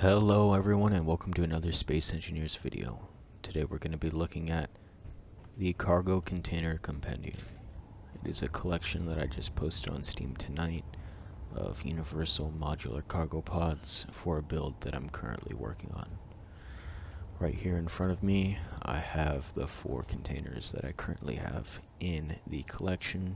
Hello everyone and welcome to another Space Engineers video. Today we're going to be looking at the Cargo Container Compendium. It is a collection that I just posted on Steam tonight of universal modular cargo pods for a build that I'm currently working on. Right here in front of me I have the 4 containers that I currently have in the collection.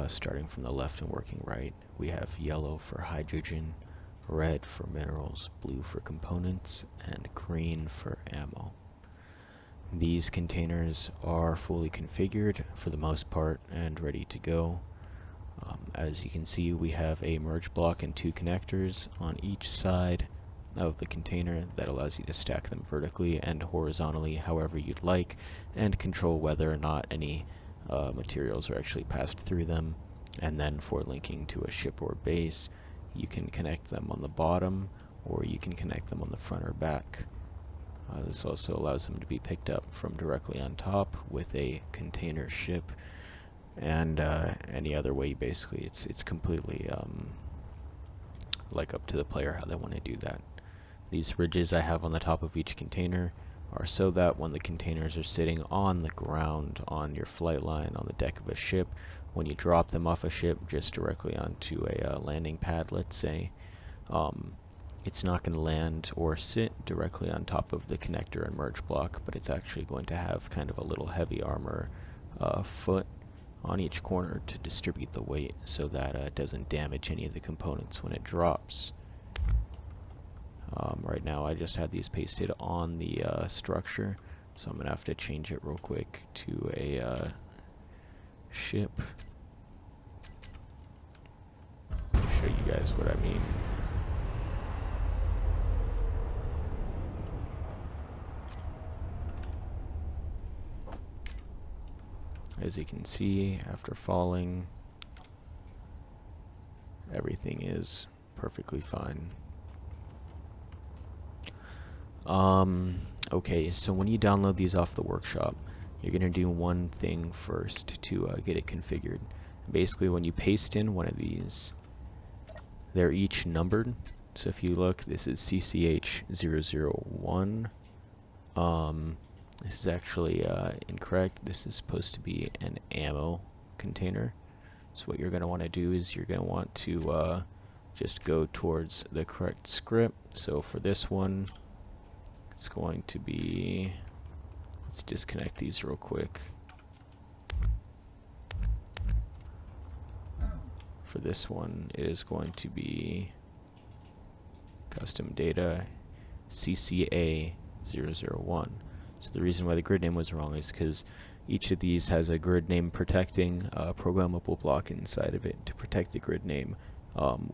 Starting from the left and working right, we have yellow for hydrogen, red for minerals, blue for components, and green for ammo. These containers are fully configured for the most part and ready to go. As you can see, we have a merge block and 2 connectors on each side of the container that allows you to stack them vertically and horizontally however you'd like and control whether or not any materials are actually passed through them. And then for linking to a ship or base, you can connect them on the bottom or you can connect them on the front or back. This also allows them to be picked up from directly on top with a container ship, and any other way. Basically it's completely like up to the player how they want to do that. These ridges I have on the top of each container are so that when the containers are sitting on the ground on your flight line on the deck of a ship, when you drop them off a ship just directly onto a landing pad, let's say, it's not going to land or sit directly on top of the connector and merge block, but it's actually going to have kind of a little heavy armor foot on each corner to distribute the weight so that it doesn't damage any of the components when it drops. Right now I just had these pasted on the structure, so I'm going to have to change it real quick to a ship. I'll show you guys what I mean. As you can see, after falling, everything is perfectly fine. Okay, so when you download these off the workshop, you're going to do one thing first to get it configured. Basically, when you paste in one of these, they're each numbered. So if you look, this is CCH001. This is actually incorrect. This is supposed to be an ammo container. So what you're going to want to do is you're going to want to just go towards the correct script. So for this one, it's going to be, let's disconnect these real quick. For this one, it is going to be custom data CCA001. So the reason why the grid name was wrong is because each of these has a grid name protecting programmable block inside of it to protect the grid name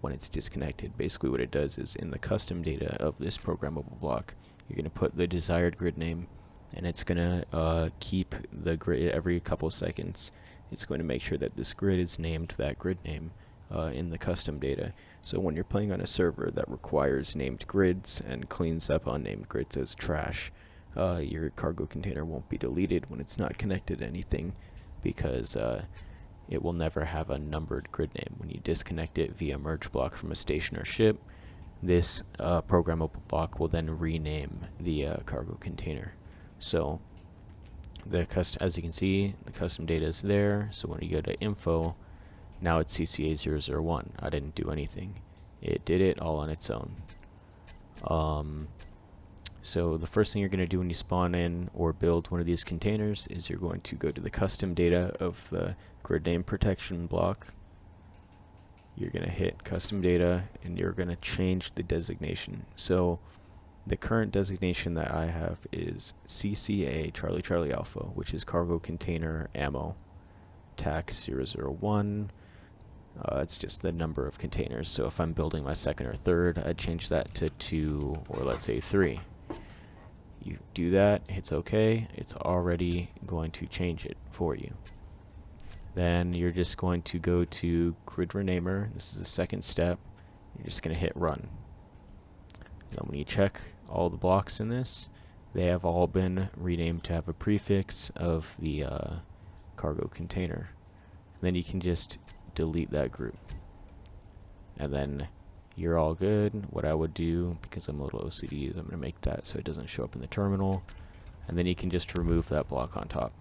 when it's disconnected. Basically what it does is in the custom data of this programmable block, you're going to put the desired grid name, and it's going to keep the grid every couple seconds. It's going to make sure that this grid is named that grid name in the custom data. So when you're playing on a server that requires named grids and cleans up unnamed grids as trash, your cargo container won't be deleted when it's not connected to anything, because it will never have a numbered grid name. When you disconnect it via merge block from a station or ship, this programmable block will then rename the cargo container. So as you can see, the custom data is there. So when you go to info, now it's CCA001. I didn't do anything. It did it all on its own. So the first thing you're going to do when you spawn in or build one of these containers is you're going to go to the custom data of the grid name protection block. You're going to hit custom data and you're going to change the designation. So the current designation that I have is CCA Charlie Charlie Alpha, which is cargo container ammo TAC 001. It's just the number of containers. So if I'm building my second or third, I'd change that to 2 or let's say 3. You do that, hits OK, it's already going to change it for you. Then you're just going to go to grid renamer. This is the second step. You're just going to hit run. Then when you check all the blocks in this, they have all been renamed to have a prefix of the cargo container. And then you can just delete that group. And then you're all good. What I would do, because I'm a little OCD, is I'm going to make that so it doesn't show up in the terminal. And then you can just remove that block on top.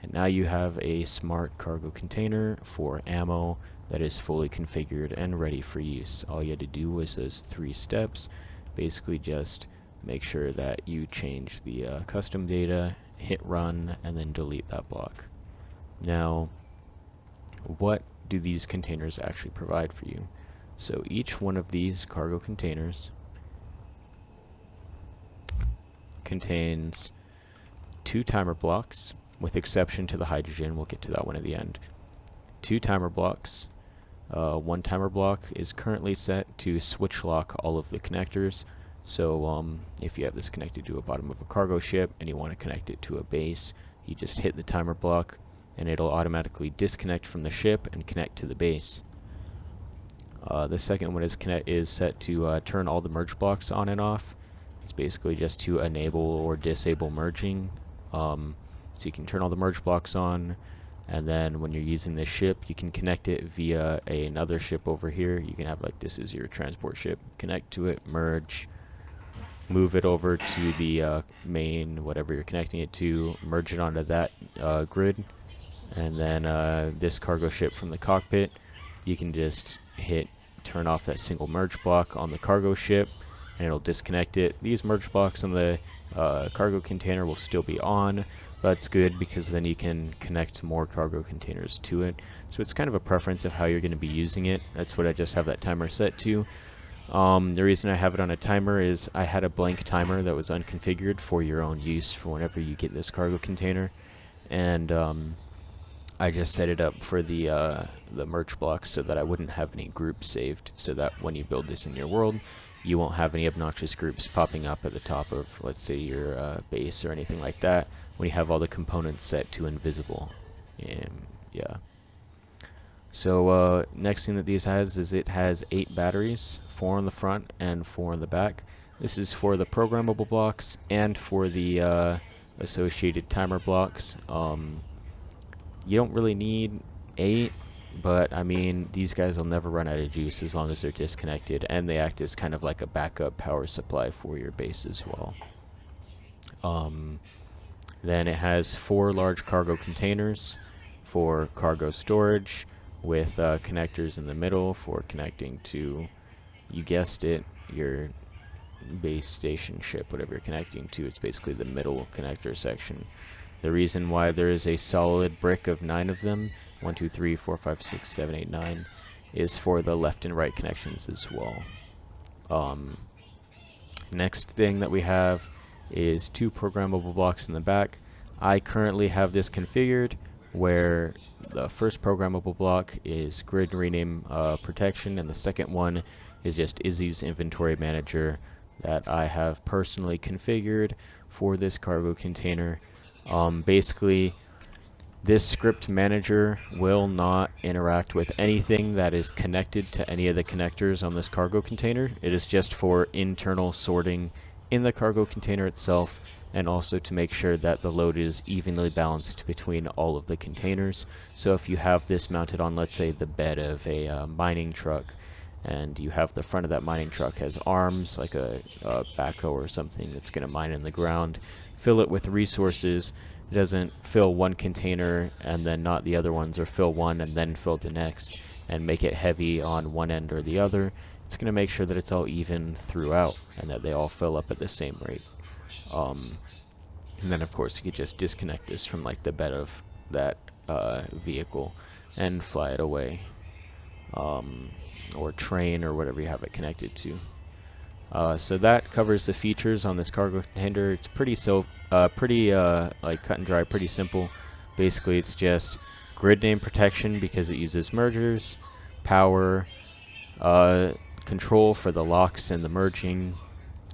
And now you have a smart cargo container for ammo that is fully configured and ready for use. All you had to do was those 3 steps. Basically just make sure that you change the custom data, hit run, and then delete that block. Now, what do these containers actually provide for you? So each one of these cargo containers contains 2 timer blocks, with exception to the hydrogen. We'll get to that one at the end. 2 timer blocks. 1 timer block is currently set to switch lock all of the connectors. So if you have this connected to a bottom of a cargo ship and you want to connect it to a base, you just hit the timer block and it'll automatically disconnect from the ship and connect to the base. The second one is set to turn all the merge blocks on and off. It's basically just to enable or disable merging. So you can turn all the merge blocks on, and then when you're using this ship, you can connect it via another ship over here. You can have, like, this is your transport ship, connect to it, merge, move it over to the main, whatever you're connecting it to, merge it onto that grid, and then this cargo ship from the cockpit, you can just hit turn off that single merge block on the cargo ship, and it'll disconnect it. These merge blocks on the cargo container will still be on. That's good because then you can connect more cargo containers to it. So it's kind of a preference of how you're going to be using it. That's what I just have that timer set to. The reason I have it on a timer is I had a blank timer that was unconfigured for your own use for whenever you get this cargo container. And I just set it up for the merge blocks so that I wouldn't have any groups saved, so that when you build this in your world, you won't have any obnoxious groups popping up at the top of, let's say, your base or anything like that when you have all the components set to invisible. Yeah. So next thing that these has is it has 8 batteries, 4 on the front and 4 on the back. This is for the programmable blocks and for the associated timer blocks. You don't really need 8, but I mean, these guys will never run out of juice as long as they're disconnected, and they act as kind of like a backup power supply for your base as well. Then it has 4 large cargo containers for cargo storage, with connectors in the middle for connecting to, you guessed it, your base station ship, whatever you're connecting to. It's basically the middle connector section. The reason why there is a solid brick of 9 of them, 1, 2, 3, 4, 5, 6, 7, 8, 9, is for the left and right connections as well. Next thing that we have is 2 programmable blocks in the back. I currently have this configured where the first programmable block is grid rename protection, and the second one is just Izzy's inventory manager that I have personally configured for this cargo container. Basically, this script manager will not interact with anything that is connected to any of the connectors on this cargo container. It is just for internal sorting in the cargo container itself, and also to make sure that the load is evenly balanced between all of the containers. So if you have this mounted on, let's say, the bed of a mining truck, and you have the front of that mining truck has arms, like a backhoe or something that's going to mine in the ground, fill it with resources. It doesn't fill one container and then not the other ones, or fill one and then fill the next, and make it heavy on one end or the other. It's going to make sure that it's all even throughout and that they all fill up at the same rate. And then of course you could just disconnect this from like the bed of that vehicle and fly it away, or train, or whatever you have it connected to. So that covers the features on this cargo container. It's pretty like cut and dry, pretty simple. Basically, it's just grid name protection because it uses mergers, power, control for the locks and the merging,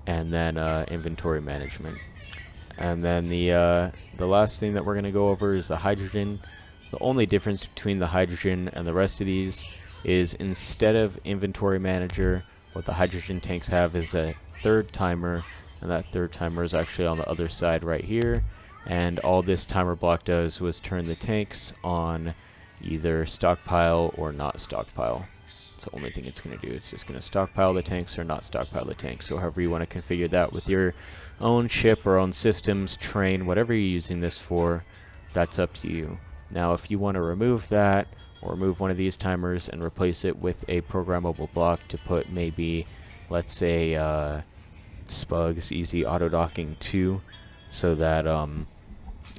and then inventory management. And then the last thing that we're going to go over is the hydrogen. The only difference between the hydrogen and the rest of these is, instead of inventory manager, what the hydrogen tanks have is a third timer, and that third timer is actually on the other side right here. And all this timer block does was turn the tanks on either stockpile or not stockpile. It's the only thing it's going to do. It's just going to stockpile the tanks or not stockpile the tanks. So however you want to configure that with your own ship or own systems, train, whatever you're using this for, that's up to you. Now if you want to remove that or remove one of these timers and replace it with a programmable block to put maybe, let's say, Spugs Easy Auto Docking 2, so that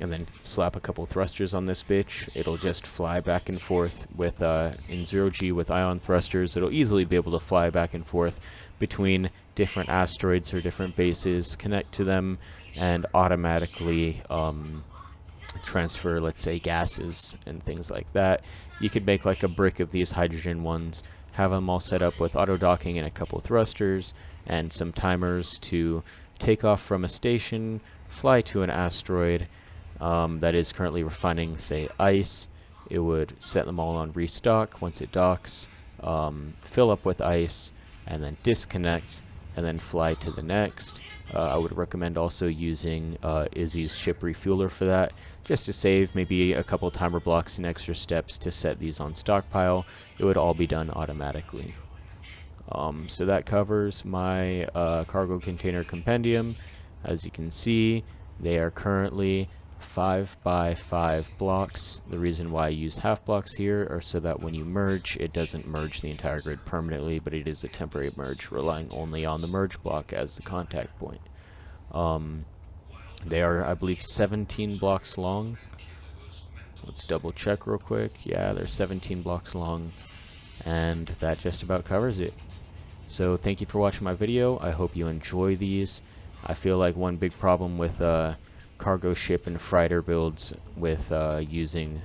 and then slap a couple thrusters on this bitch, it'll just fly back and forth with in 0G with ion thrusters. It'll easily be able to fly back and forth between different asteroids or different bases, connect to them, and automatically transfer, let's say, gases and things like that. You could make like a brick of these hydrogen ones, have them all set up with auto docking and a couple thrusters and some timers to take off from a station, fly to an asteroid that is currently refining, say, ice. It would set them all on restock once it docks, fill up with ice, and then disconnect, and then fly to the next. I would recommend also using Izzy's ship refueler for that, just to save maybe a couple timer blocks and extra steps to set these on stockpile. It would all be done automatically. So that covers my cargo container compendium. As you can see, they are currently 5 by 5 blocks. The reason why I use half blocks here are so that when you merge, it doesn't merge the entire grid permanently, but it is a temporary merge, relying only on the merge block as the contact point. They are, I believe, 17 blocks long. Let's double check real quick. Yeah, they're 17 blocks long, and that just about covers it. So thank you for watching my video. I hope you enjoy these. I feel like one big problem with cargo ship and freighter builds with using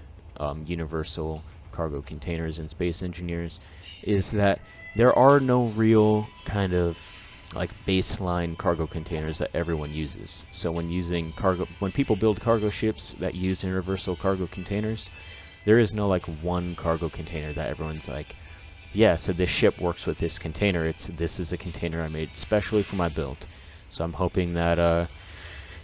universal cargo containers in Space Engineers is that there are no real kind of like baseline cargo containers that everyone uses. So when people build cargo ships that use universal cargo containers, there is no like one cargo container that everyone's like, yeah, so this ship works with this container. This is a container I made specially for my build. So I'm hoping that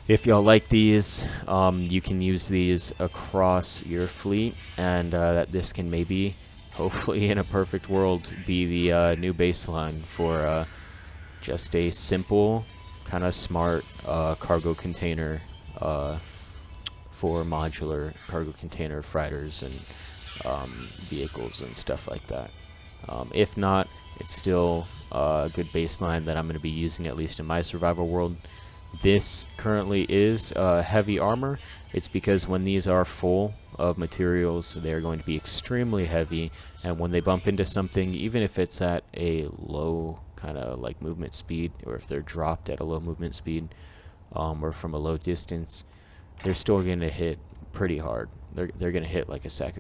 if y'all like these, you can use these across your fleet, and that this can maybe, hopefully in a perfect world, be the new baseline for just a simple, kind of smart cargo container for modular cargo container freighters and vehicles and stuff like that. If not, it's still a good baseline that I'm going to be using, at least in my survival world. This currently is heavy armor. It's because when these are full of materials, they're going to be extremely heavy, and when they bump into something, even if it's at a low kind of like movement speed, or if they're dropped at a low movement speed, or from a low distance, they're still going to hit pretty hard. They're going to hit like a sack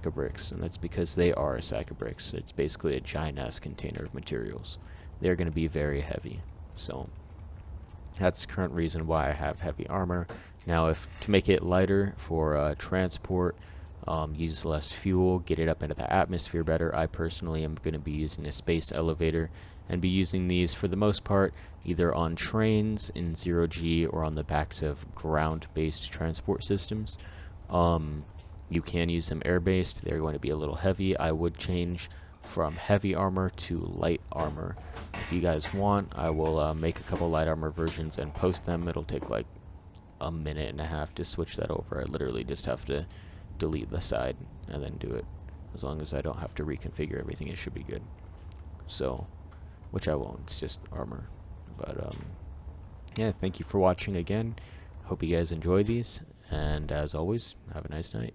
of bricks, and that's because they are a sack of bricks. It's basically a giant-ass container of materials. They're going to be very heavy. So that's the current reason why I have heavy armor. Now, to make it lighter for transport, use less fuel, get it up into the atmosphere better, I personally am going to be using a space elevator and be using these for the most part either on trains in 0G or on the backs of ground-based transport systems. You can use them air-based. They're going to be a little heavy. I would change from heavy armor to light armor. If you guys want, I will make a couple light armor versions and post them. It'll take like a minute and a half to switch that over. I literally just have to delete the side and then do it. As long as I don't have to reconfigure everything, it should be good. So, which I won't, it's just armor. But yeah, thank you for watching again. Hope you guys enjoy these, and as always, have a nice night.